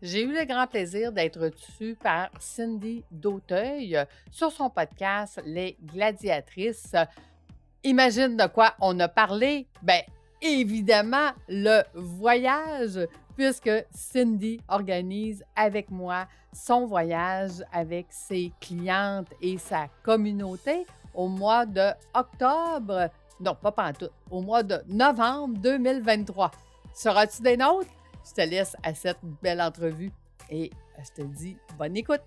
J'ai eu le grand plaisir d'être reçue par Cindy Dautheuil sur son podcast Les Gladiatrices. Imagine de quoi on a parlé? Bien, évidemment, le voyage, puisque Cindy organise avec moi son voyage avec ses clientes et sa communauté au mois d'octobre, non, pas pantoute, au mois de novembre 2023. Seras-tu des nôtres? Je te laisse à cette belle entrevue et je te dis bonne écoute.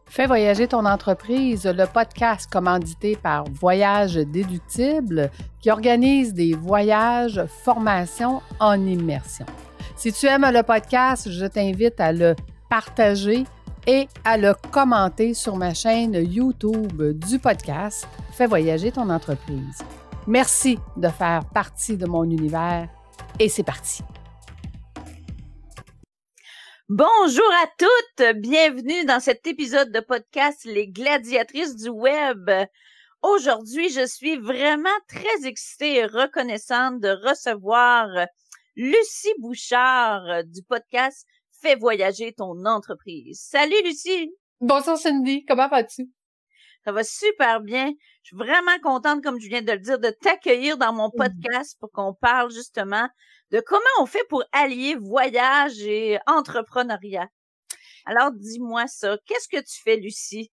Fais voyager ton entreprise, le podcast commandité par Voyage Déductible qui organise des voyages, formations en immersion. Si tu aimes le podcast, je t'invite à le partager et à le commenter sur ma chaîne YouTube du podcast Fais voyager ton entreprise. Merci de faire partie de mon univers et c'est parti. Bonjour à toutes, bienvenue dans cet épisode de podcast Les Gladiatrices du Web. Aujourd'hui, je suis vraiment très excitée et reconnaissante de recevoir Lucie Bouchard du podcast Fais voyager ton entreprise. Salut Lucie! Bonjour Cindy, comment vas-tu? Ça va super bien. Je suis vraiment contente, comme je viens de le dire, de t'accueillir dans mon podcast pour qu'on parle justement de comment on fait pour allier voyage et entrepreneuriat. Alors, dis-moi ça. Qu'est-ce que tu fais, Lucie?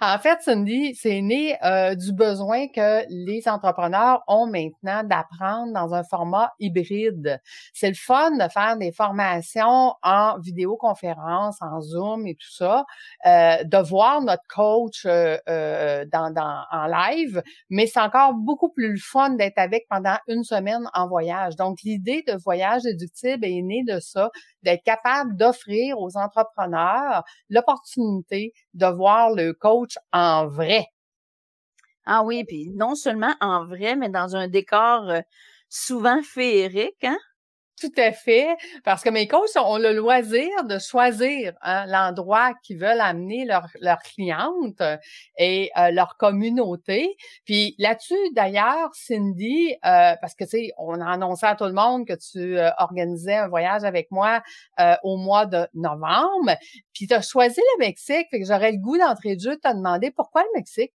En fait, Cindy, c'est né du besoin que les entrepreneurs ont maintenant d'apprendre dans un format hybride. C'est le fun de faire des formations en vidéoconférence, en Zoom et tout ça, de voir notre coach en live, mais c'est encore beaucoup plus le fun d'être avec pendant une semaine en voyage. Donc, l'idée de Voyage Déductible est née de ça, d'être capable d'offrir aux entrepreneurs l'opportunité de voir le coach en vrai. Ah oui, puis non seulement en vrai, mais dans un décor souvent féerique, hein? Tout à fait, parce que mes coachs ont le loisir de choisir l'endroit qu'ils veulent amener leurs clientes et leur communauté. Puis là-dessus, d'ailleurs, Cindy, parce que tu sais, on a annoncé à tout le monde que tu organisais un voyage avec moi au mois de novembre, puis tu as choisi le Mexique, fait que j'aurais le goût d'entrée de jeu de te demander pourquoi le Mexique?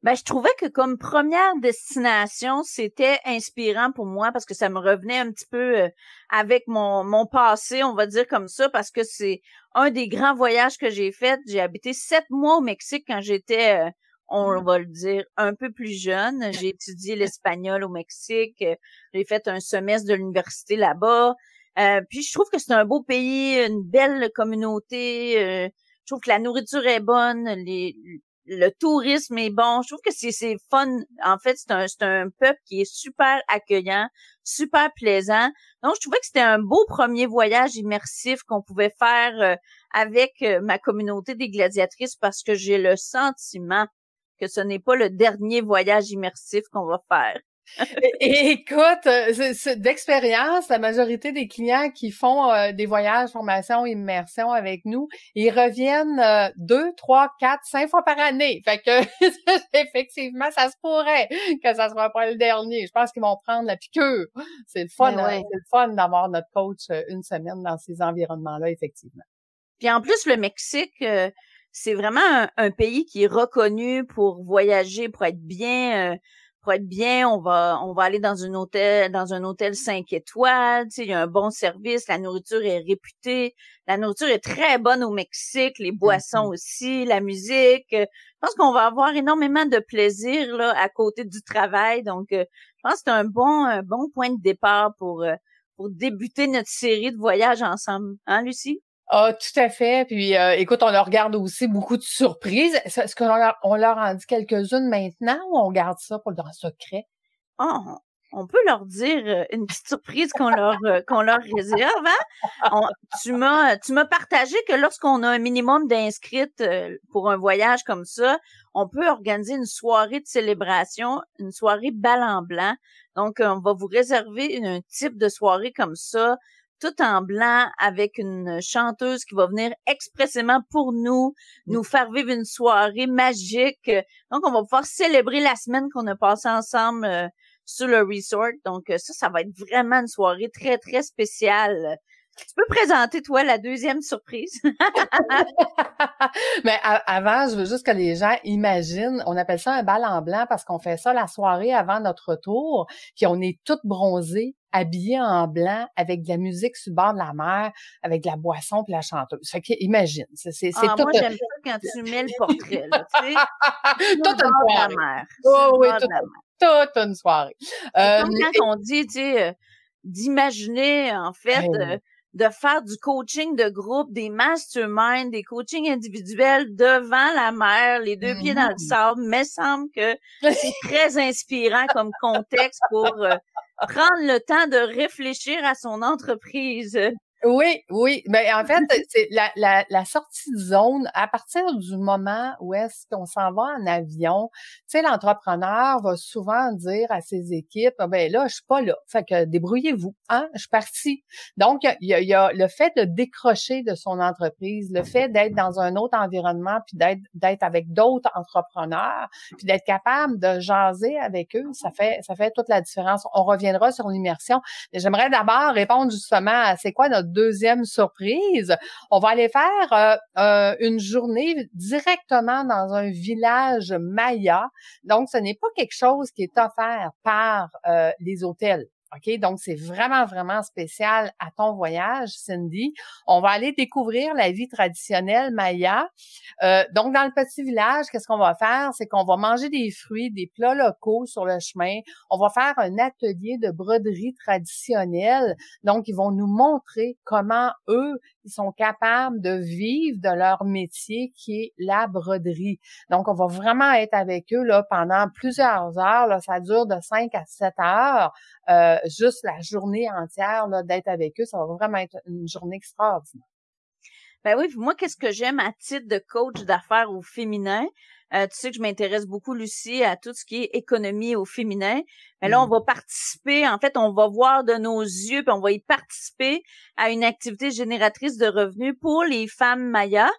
Ben, je trouvais que comme première destination, c'était inspirant pour moi parce que ça me revenait un petit peu avec mon passé, on va dire comme ça, parce que c'est un des grands voyages que j'ai fait. J'ai habité 7 mois au Mexique quand j'étais, on va le dire, un peu plus jeune. J'ai étudié l'espagnol au Mexique. J'ai fait un semestre de l'université là-bas. Puis je trouve que c'est un beau pays, une belle communauté. Je trouve que la nourriture est bonne, le tourisme est bon. Je trouve que c'est fun. En fait, c'est un peuple qui est super accueillant, super plaisant. Donc, je trouvais que c'était un beau premier voyage immersif qu'on pouvait faire avec ma communauté des gladiatrices parce que j'ai le sentiment que ce n'est pas le dernier voyage immersif qu'on va faire. Écoute, c'est d'expérience, la majorité des clients qui font des voyages, formations, immersion avec nous, ils reviennent 2, 3, 4, 5 fois par année. Fait que effectivement, ça se pourrait que ça soit pas le dernier. Je pense qu'ils vont prendre la piqûre. C'est le fun, Ouais. c'est le fun d'avoir notre coach une semaine dans ces environnements-là, effectivement. Puis en plus, le Mexique, c'est vraiment un pays qui est reconnu pour voyager, pour être bien. On va aller dans un hôtel 5 étoiles, tu sais, il y a un bon service, la nourriture est réputée, la nourriture est très bonne au Mexique, les boissons aussi, la musique. Je pense qu'on va avoir énormément de plaisir là à côté du travail, donc je pense que c'est un bon point de départ pour débuter notre série de voyages ensemble, hein, Lucie? Ah, tout à fait. Puis, écoute, on leur garde aussi beaucoup de surprises. Est-ce qu'on leur en dit quelques-unes maintenant ou on garde ça pour le secret? Oh, on peut leur dire une petite surprise qu'on leur réserve, hein? Tu m'as partagé que lorsqu'on a un minimum d'inscrites pour un voyage comme ça, on peut organiser une soirée de célébration, une soirée bal en blanc. Donc, on va vous réserver un type de soirée comme ça, tout en blanc, avec une chanteuse qui va venir expressément pour nous faire vivre une soirée magique. Donc, on va pouvoir célébrer la semaine qu'on a passée ensemble sur le resort. Donc, ça va être vraiment une soirée très, très spéciale. Tu peux présenter, toi, la deuxième surprise. Mais avant, je veux juste que les gens imaginent, on appelle ça un bal en blanc parce qu'on fait ça la soirée avant notre retour, puis on est toutes bronzées, habillées en blanc, avec de la musique sur le bord de la mer, avec de la boisson puis la chanteuse. Fait que imagine, c'est tout. Moi, j'aime ça quand tu mets le portrait, là, tu sais. Toute une soirée. Mer. Oh, oui, toute une soirée. Comme quand on dit, tu sais, d'imaginer, en fait, de faire du coaching de groupe, des masterminds, des coachings individuels devant la mer, les deux pieds dans le sable, mais semble que c'est très inspirant comme contexte pour prendre le temps de réfléchir à son entreprise. Oui. Mais en fait, c'est la sortie de zone, à partir du moment où est-ce qu'on s'en va en avion, tu sais, l'entrepreneur va souvent dire à ses équipes, ben là, je suis pas là. Fait que débrouillez-vous, hein, je suis partie. Donc, il y a le fait de décrocher de son entreprise, le fait d'être dans un autre environnement, puis d'être avec d'autres entrepreneurs, puis d'être capable de jaser avec eux, ça fait toute la différence. On reviendra sur l'immersion. Mais j'aimerais d'abord répondre justement à c'est quoi notre deuxième surprise. On va aller faire une journée directement dans un village maya. Donc, ce n'est pas quelque chose qui est offert par les hôtels. OK? Donc, c'est vraiment, vraiment spécial à ton voyage, Cindy. On va aller découvrir la vie traditionnelle maya. Donc, dans le petit village, qu'est-ce qu'on va faire? C'est qu'on va manger des fruits, des plats locaux sur le chemin. On va faire un atelier de broderie traditionnelle. Donc, ils vont nous montrer comment eux, ils sont capables de vivre de leur métier qui est la broderie. Donc, on va vraiment être avec eux là pendant plusieurs heures. Là, ça dure de 5 à 7 heures. Juste la journée entière là, d'être avec eux, ça va vraiment être une journée extraordinaire. Ben oui, moi, qu'est-ce que j'aime à titre de coach d'affaires au féminin? Tu sais que je m'intéresse beaucoup, Lucie, à tout ce qui est économie au féminin. Mais là, on va participer, en fait, on va voir de nos yeux, puis on va y participer à une activité génératrice de revenus pour les femmes mayas.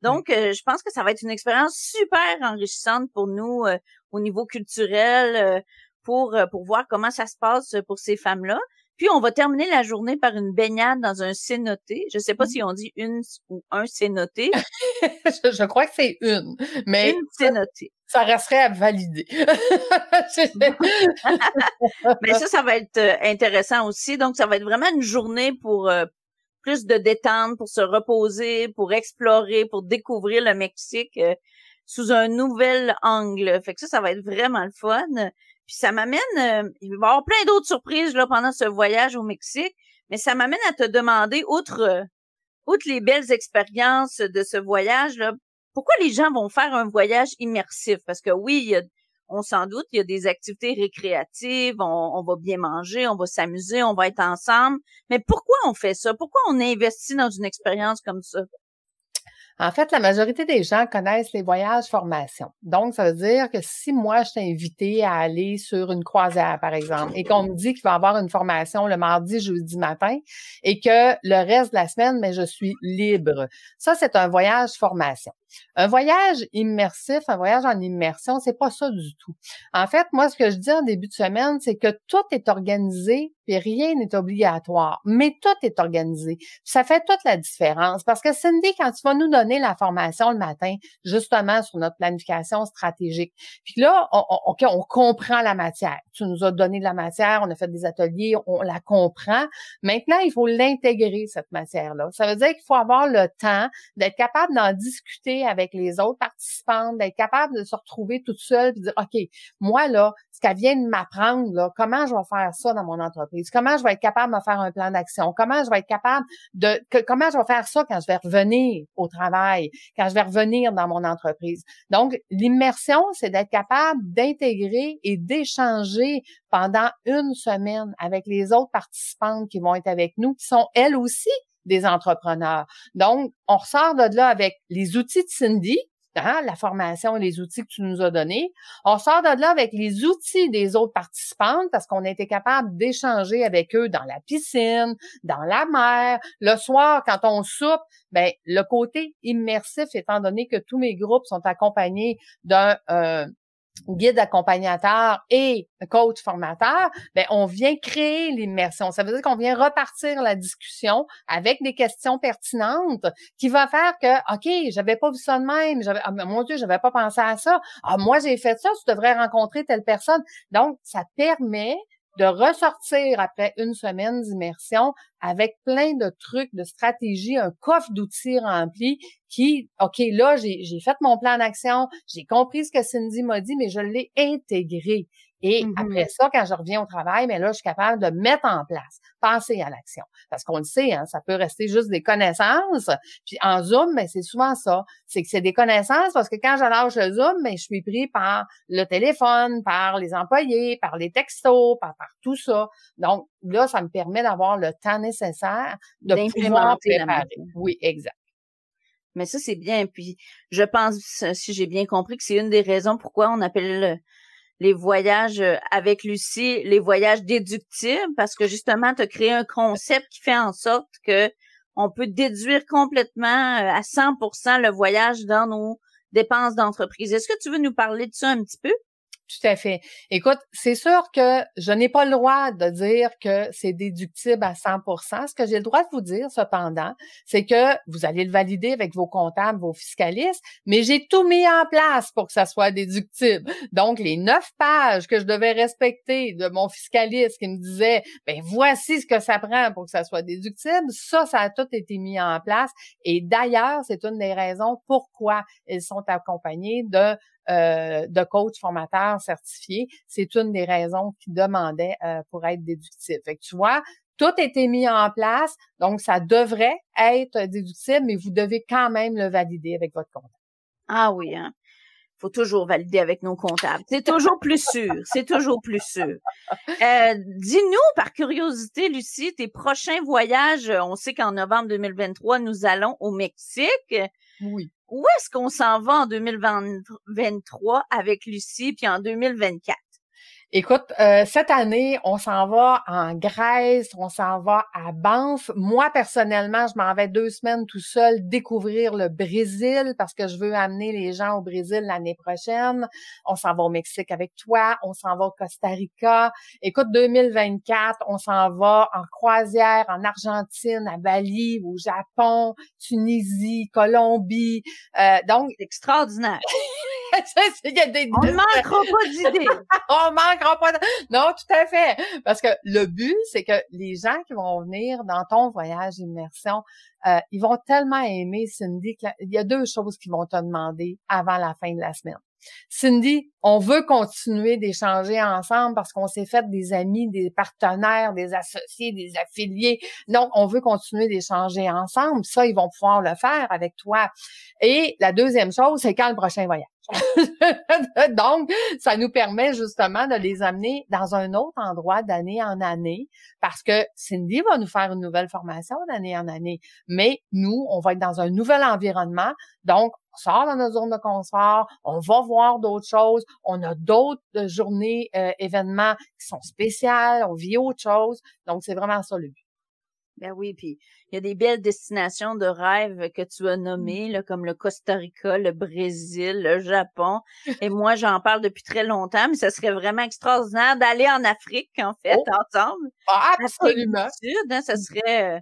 Donc, je pense que ça va être une expérience super enrichissante pour nous au niveau culturel, pour voir comment ça se passe pour ces femmes-là. Puis, on va terminer la journée par une baignade dans un cénoté. Je sais pas si on dit une ou un cénoté. Je crois que c'est une, mais une cénoté. Ça resterait à valider. Mais ça va être intéressant aussi. Donc, ça va être vraiment une journée pour plus de détente, pour se reposer, pour explorer, pour découvrir le Mexique sous un nouvel angle. Fait que ça va être vraiment le fun. Puis ça m'amène, il va y avoir plein d'autres surprises là pendant ce voyage au Mexique, mais ça m'amène à te demander, outre les belles expériences de ce voyage là, pourquoi les gens vont faire un voyage immersif? Parce que oui, on s'en doute, il y a des activités récréatives, on va bien manger, on va s'amuser, on va être ensemble, mais pourquoi on fait ça? Pourquoi on investit dans une expérience comme ça? En fait, la majorité des gens connaissent les voyages formation. Donc, ça veut dire que si moi, je t'ai invité à aller sur une croisière, par exemple, et qu'on me dit qu'il va y avoir une formation le mardi, jeudi matin, et que le reste de la semaine, mais je suis libre. Ça, c'est un voyage formation. Un voyage immersif, un voyage en immersion, c'est pas ça du tout. En fait, moi, ce que je dis en début de semaine, c'est que tout est organisé puis rien n'est obligatoire, mais tout est organisé. Ça fait toute la différence parce que Cindy, quand tu vas nous donner la formation le matin, justement sur notre planification stratégique, puis là, on comprend la matière. Tu nous as donné de la matière, on a fait des ateliers, on la comprend. Maintenant, il faut l'intégrer, cette matière-là. Ça veut dire qu'il faut avoir le temps d'être capable d'en discuter avec les autres participantes, d'être capable de se retrouver toute seule et de dire, OK, moi, là, ce qu'elle vient de m'apprendre, là, comment je vais faire ça dans mon entreprise? Comment je vais être capable de me faire un plan d'action? Comment je vais être capable comment je vais faire ça quand je vais revenir au travail, quand je vais revenir dans mon entreprise? Donc, l'immersion, c'est d'être capable d'intégrer et d'échanger pendant une semaine avec les autres participantes qui vont être avec nous, qui sont elles aussi des entrepreneurs. Donc, on ressort de là avec les outils de Cindy, la formation et les outils que tu nous as donnés. On sort de là avec les outils des autres participantes parce qu'on a été capable d'échanger avec eux dans la piscine, dans la mer. Le soir, quand on soupe, le côté immersif, étant donné que tous mes groupes sont accompagnés d'un guide accompagnateur et coach formateur, ben on vient créer l'immersion. Ça veut dire qu'on vient repartir la discussion avec des questions pertinentes qui va faire que, OK, j'avais pas vu ça de même, mon Dieu, j'avais pas pensé à ça. Ah, moi, j'ai fait ça, tu devrais rencontrer telle personne. Donc, ça permet de ressortir après une semaine d'immersion avec plein de trucs, de stratégies, un coffre d'outils rempli qui, OK, là, j'ai fait mon plan d'action, j'ai compris ce que Cindy m'a dit, mais je l'ai intégré. Et après ça, quand je reviens au travail, mais là, je suis capable de mettre en place, passer à l'action. Parce qu'on le sait, hein, ça peut rester juste des connaissances. Puis en Zoom, ben, c'est souvent ça. C'est que c'est des connaissances parce que quand je lâche le Zoom, ben, je suis pris par le téléphone, par les employés, par les textos, par tout ça. Donc, là, ça me permet d'avoir le temps nécessaire de pouvoir préparer. Oui, exact. Mais ça, c'est bien. Puis, je pense, si j'ai bien compris, que c'est une des raisons pourquoi on appelle les voyages avec Lucie, les voyages déductibles, parce que justement, tu as créé un concept qui fait en sorte que on peut déduire complètement à 100% le voyage dans nos dépenses d'entreprise. Est-ce que tu veux nous parler de ça un petit peu? Tout à fait. Écoute, c'est sûr que je n'ai pas le droit de dire que c'est déductible à 100%. Ce que j'ai le droit de vous dire, cependant, c'est que vous allez le valider avec vos comptables, vos fiscalistes, mais j'ai tout mis en place pour que ça soit déductible. Donc, les 9 pages que je devais respecter de mon fiscaliste qui me disait, ben voici ce que ça prend pour que ça soit déductible, ça a tout été mis en place. Et d'ailleurs, c'est une des raisons pourquoi ils sont accompagnés de coach formateur certifié. C'est une des raisons qu'ils demandaient pour être déductible. Fait que tu vois, tout a été mis en place, donc ça devrait être déductible, mais vous devez quand même le valider avec votre comptable. Ah oui, hein. Faut toujours valider avec nos comptables. C'est toujours plus sûr. C'est toujours plus sûr. Dis-nous, par curiosité, Lucie, tes prochains voyages. On sait qu'en novembre 2023, nous allons au Mexique. Oui. Où est-ce qu'on s'en va en 2023 avec Lucie, puis en 2024? Écoute, cette année, on s'en va en Grèce, on s'en va à Banff. Moi, personnellement, je m'en vais 2 semaines tout seul découvrir le Brésil parce que je veux amener les gens au Brésil l'année prochaine. On s'en va au Mexique avec toi, on s'en va au Costa Rica. Écoute, 2024, on s'en va en croisière en Argentine, à Bali, au Japon, Tunisie, Colombie. Donc, c'est extraordinaire. Il y a des... On ne manquera pas d'idées. On manquera pas. Non, tout à fait. Parce que le but, c'est que les gens qui vont venir dans ton voyage d'immersion, ils vont tellement aimer, Cindy, qu'il y a 2 choses qu'ils vont te demander avant la fin de la semaine. Cindy, on veut continuer d'échanger ensemble parce qu'on s'est fait des amis, des partenaires, des associés, des affiliés. Donc, on veut continuer d'échanger ensemble. Ça, ils vont pouvoir le faire avec toi. Et la deuxième chose, c'est quand le prochain voyage. Donc, ça nous permet justement de les amener dans un autre endroit d'année en année parce que Cindy va nous faire une nouvelle formation d'année en année. Mais nous, on va être dans un nouvel environnement. Donc, on sort dans notre zone de confort, on va voir d'autres choses, on a d'autres journées, événements qui sont spéciales, on vit autre chose. Donc, c'est vraiment ça le but. Ben oui, puis il y a des belles destinations de rêve que tu as nommées, là, comme le Costa Rica, le Brésil, le Japon. Et moi, j'en parle depuis très longtemps, mais ça serait vraiment extraordinaire d'aller en Afrique, en fait, ensemble. Absolument. Sud, hein, ça serait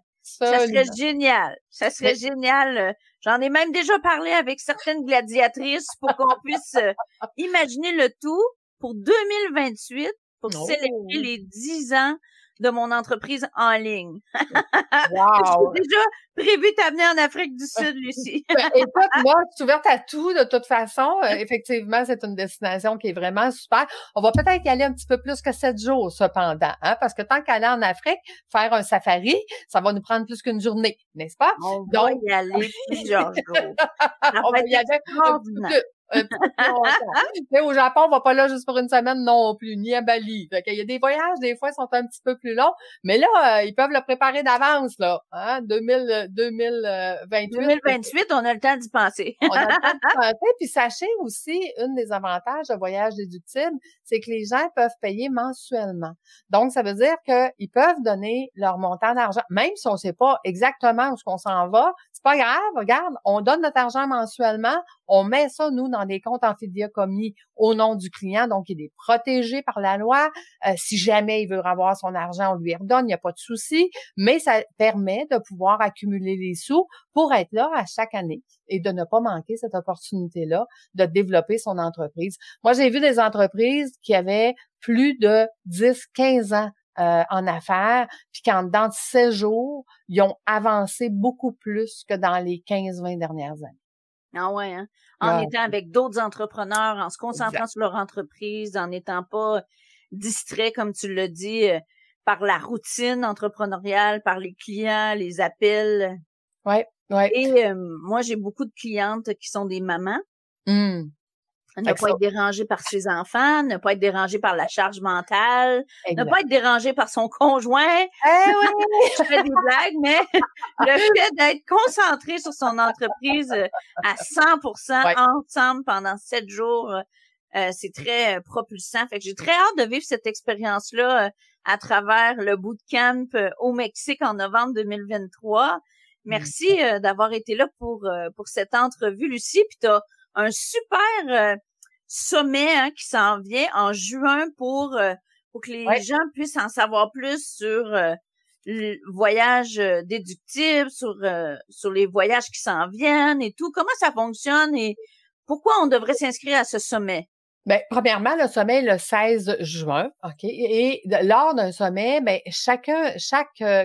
génial. Ça serait génial. J'en ai même déjà parlé avec certaines gladiatrices pour qu'on puisse imaginer le tout pour 2028 pour célébrer les 10 ans de mon entreprise en ligne. Wow! J'ai déjà prévu t'amener en Afrique du Sud, Lucie. Écoute, moi, je suis ouverte à tout de toute façon. Effectivement, c'est une destination qui est vraiment super. On va peut-être y aller un petit peu plus que 7 jours, cependant, hein, parce que tant qu'aller en Afrique, faire un safari, ça va nous prendre plus qu'une journée, n'est-ce pas? On va y aller plusieurs jours. On va y aller au Japon, on va pas là juste pour une semaine non plus, ni à Bali. Fait qu'il y a des voyages, des fois, qui sont un petit peu plus longs, mais là, ils peuvent le préparer d'avance, là. Hein? 2028. 2028, on a le temps d'y penser. On a le temps d'y penser. Puis sachez aussi, un des avantages de voyage déductible, c'est que les gens peuvent payer mensuellement. Donc, ça veut dire qu'ils peuvent donner leur montant d'argent, même si on sait pas exactement où on s'en va. C'est pas grave, regarde, on donne notre argent mensuellement, On met ça, nous, dans des comptes en fidéicommis au nom du client, donc il est protégé par la loi. Si jamais il veut avoir son argent, on lui redonne, il n'y a pas de souci, mais ça permet de pouvoir accumuler les sous pour être là à chaque année et de ne pas manquer cette opportunité-là de développer son entreprise. Moi, j'ai vu des entreprises qui avaient plus de 10, 15 ans en affaires, puis qu'en dedans de 16 jours, ils ont avancé beaucoup plus que dans les 15-20 dernières années. Ah ouais, hein? En étant avec d'autres entrepreneurs, en se concentrant sur leur entreprise, en n'étant pas distrait, comme tu l'as dit, par la routine entrepreneuriale, par les clients, les appels. Ouais. Et moi, j'ai beaucoup de clientes qui sont des mamans. Ne pas être dérangée par ses enfants, ne pas être dérangée par la charge mentale, ne pas être dérangée par son conjoint. Je fais des blagues, mais le fait d'être concentré sur son entreprise à 100% ensemble pendant 7 jours, c'est très propulsant. Fait que j'ai très hâte de vivre cette expérience-là à travers le bootcamp au Mexique en novembre 2023. Merci d'avoir été là pour cette entrevue, Lucie. Puis t'as un super sommet qui s'en vient en juin pour que les gens puissent en savoir plus sur le voyage déductible, sur les voyages qui s'en viennent et tout. Comment ça fonctionne et pourquoi on devrait s'inscrire à ce sommet? Ben, premièrement, le sommet est le 16 juin, OK? Et lors d'un sommet, ben, chaque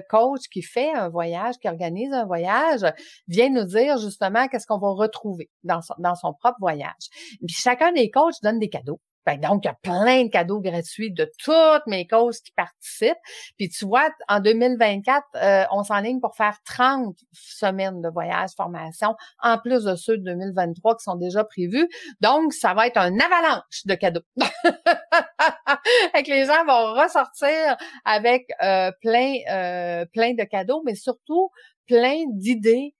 coach qui fait un voyage, qui organise un voyage, vient nous dire justement qu'est-ce qu'on va retrouver dans son propre voyage. Puis chacun des coachs donne des cadeaux. Ben, donc, il y a plein de cadeaux gratuits de toutes mes coachs qui participent. Puis tu vois, en 2024, on s'enligne pour faire 30 semaines de voyage formation, en plus de ceux de 2023 qui sont déjà prévus. Donc, ça va être un avalanche de cadeaux. Et que les gens vont ressortir avec plein de cadeaux, mais surtout plein d'idées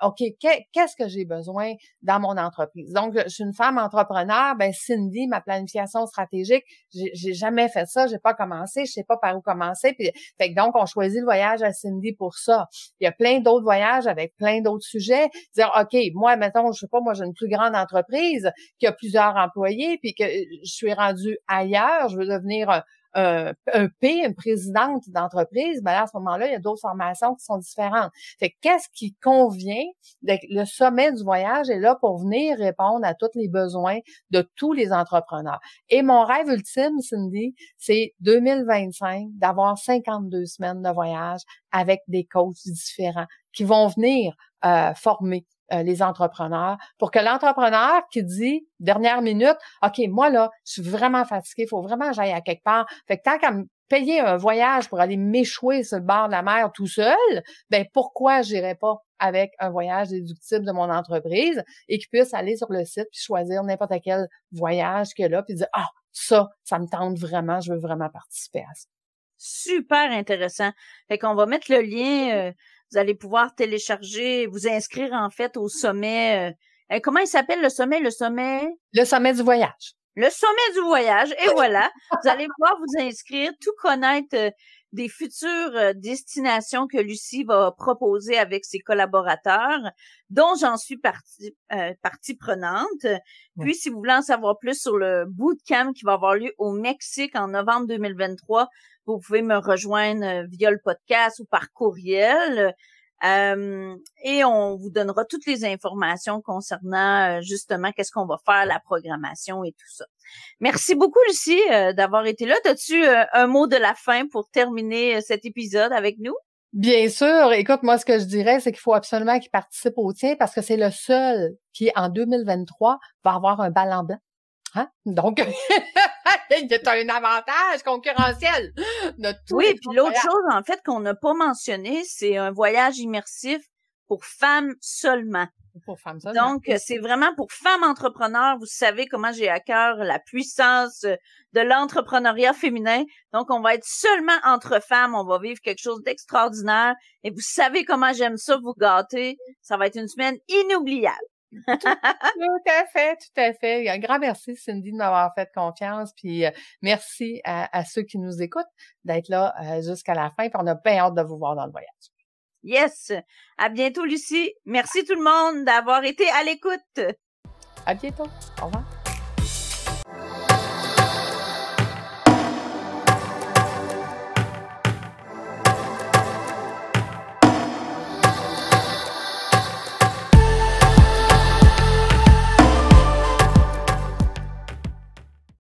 OK, qu'est-ce que j'ai besoin dans mon entreprise? Donc, je suis une femme entrepreneur, ben Cindy, ma planification stratégique, j'ai jamais fait ça, j'ai pas commencé, je sais pas par où commencer. Puis, fait que donc, on choisit le voyage à Cindy pour ça. Il y a plein d'autres voyages avec plein d'autres sujets. Dire, OK, moi, mettons, je sais pas, moi, j'ai une plus grande entreprise qui a plusieurs employés, puis que je suis rendue ailleurs, je veux devenir une présidente d'entreprise, ben là, à ce moment-là, il y a d'autres formations qui sont différentes. Fait que qu'est-ce qui convient? Le sommet du voyage est là pour venir répondre à tous les besoins de tous les entrepreneurs. Et mon rêve ultime, Cindy, c'est 2025, d'avoir 52 semaines de voyage avec des coachs différents qui vont venir former les entrepreneurs, pour que l'entrepreneur qui dit, dernière minute, OK, moi là, je suis vraiment fatigué, il faut vraiment que j'aille à quelque part. Fait que tant qu'à me payer un voyage pour aller m'échouer sur le bord de la mer tout seul, ben pourquoi j'irais pas avec un voyage déductible de mon entreprise et qu'il puisse aller sur le site puis choisir n'importe quel voyage qu'il y a là puis dire, ça me tente vraiment, je veux vraiment participer à ça. Super intéressant. Fait qu'on va mettre le lien, vous allez pouvoir télécharger, vous inscrire en fait au sommet. Comment il s'appelle le sommet? Le sommet du voyage. Le sommet du voyage. Et voilà, vous allez pouvoir vous inscrire, tout connaître des futures destinations que Lucie va proposer avec ses collaborateurs, dont j'en suis partie prenante. Puis, si vous voulez en savoir plus sur le bootcamp qui va avoir lieu au Mexique en novembre 2023, vous pouvez me rejoindre via le podcast ou par courriel. Et on vous donnera toutes les informations concernant justement qu'est-ce qu'on va faire, la programmation et tout ça. Merci beaucoup, Lucie, d'avoir été là. As-tu un mot de la fin pour terminer cet épisode avec nous? Bien sûr. Écoute, moi, ce que je dirais, c'est qu'il faut absolument qu'il participe au tien parce que c'est le seul qui, en 2023, va avoir un ballon blanc. Hein? Donc, il y a un avantage concurrentiel de tout. Oui, puis l'autre chose, en fait, qu'on n'a pas mentionné, c'est un voyage immersif pour femmes seulement. Pour femmes seulement. Donc, c'est vraiment pour femmes entrepreneurs. Vous savez comment j'ai à cœur la puissance de l'entrepreneuriat féminin. Donc, on va être seulement entre femmes. On va vivre quelque chose d'extraordinaire. Et vous savez comment j'aime ça, vous gâter. Ça va être une semaine inoubliable. Tout à fait. Un grand merci, Cindy, de m'avoir fait confiance. Puis merci à ceux qui nous écoutent d'être là jusqu'à la fin. Puis on a bien hâte de vous voir dans le voyage. Yes. À bientôt, Lucie. Merci tout le monde d'avoir été à l'écoute. À bientôt. Au revoir.